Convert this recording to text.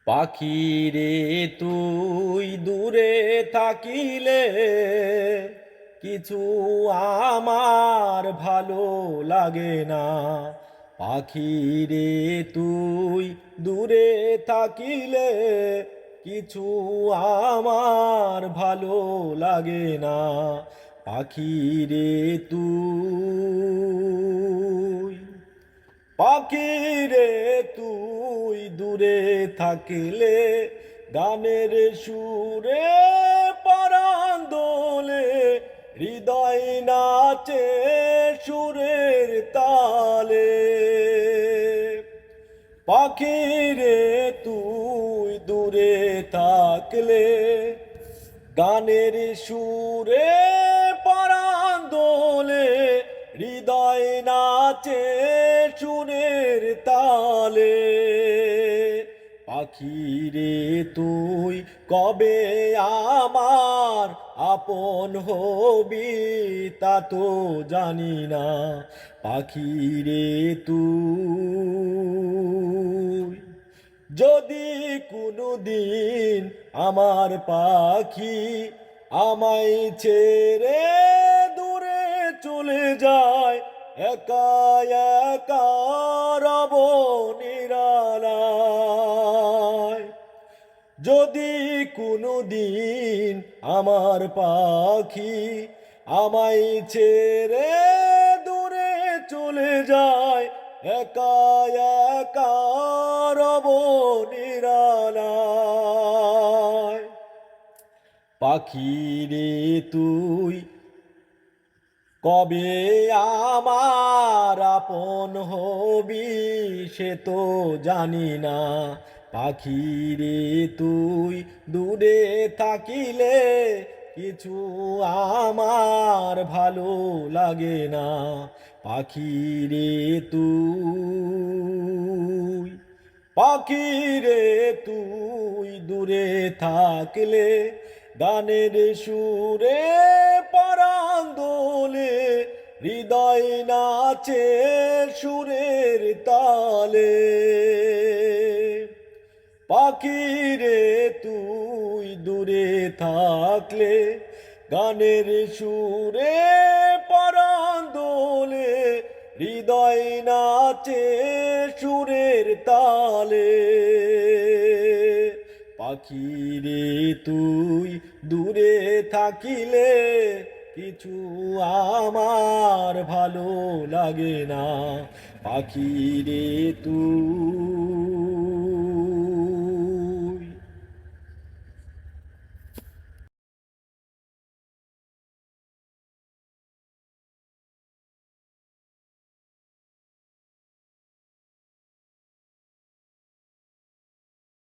পাখি রে তুই দূরে থাকিলে কিছু আমার ভালো লাগে না। পাখি রে তুই দূরে থাকিলে কিছু আমার ভালো লাগে না। পাখি রে তুই, পাখি রে তুই দূরে থাকিলে গানের সুরে পরাণ দোলে, হৃদয় নাচে সুরের তালে। পাখি রে তুই দূরে থাকলে গানের সুরে পরাণ দোলে, হৃদয় নাচে সুরের তালে। পাখি রে তুই কবে আমার আপন হবি তা তো জানি না। পাখি রে তুই যদি কোনো দিন আমার পাখি আমায় ছেড়ে দূরে চলে যায়, একা একা রব নিরালায়। যদি কোনো দিন আমার পাখি আমায় ছেড়ে দূরে চলে যায়, একা একা রব নিরালায়। পাখি রে তুই কবে আমার আপন হবি সে তো জানি না। পাখি রে তুই দূরে থাকিলে কিছু আমার ভালো লাগে না। পাখি রে তুই, পাখি রে তুই দূরে থাকলে গানের সুরে পরাণ দোলে, হৃদয় নাচে সুরের তালে। পাখি রে তুই দূরে থাকলে গানের সুরে পরাণ দোলে, হৃদয় নাচে সুরের তালে। পাখি রে তুই দূরে থাকিলে কিছু আমার ভালো লাগে না। পাখি রে তুই।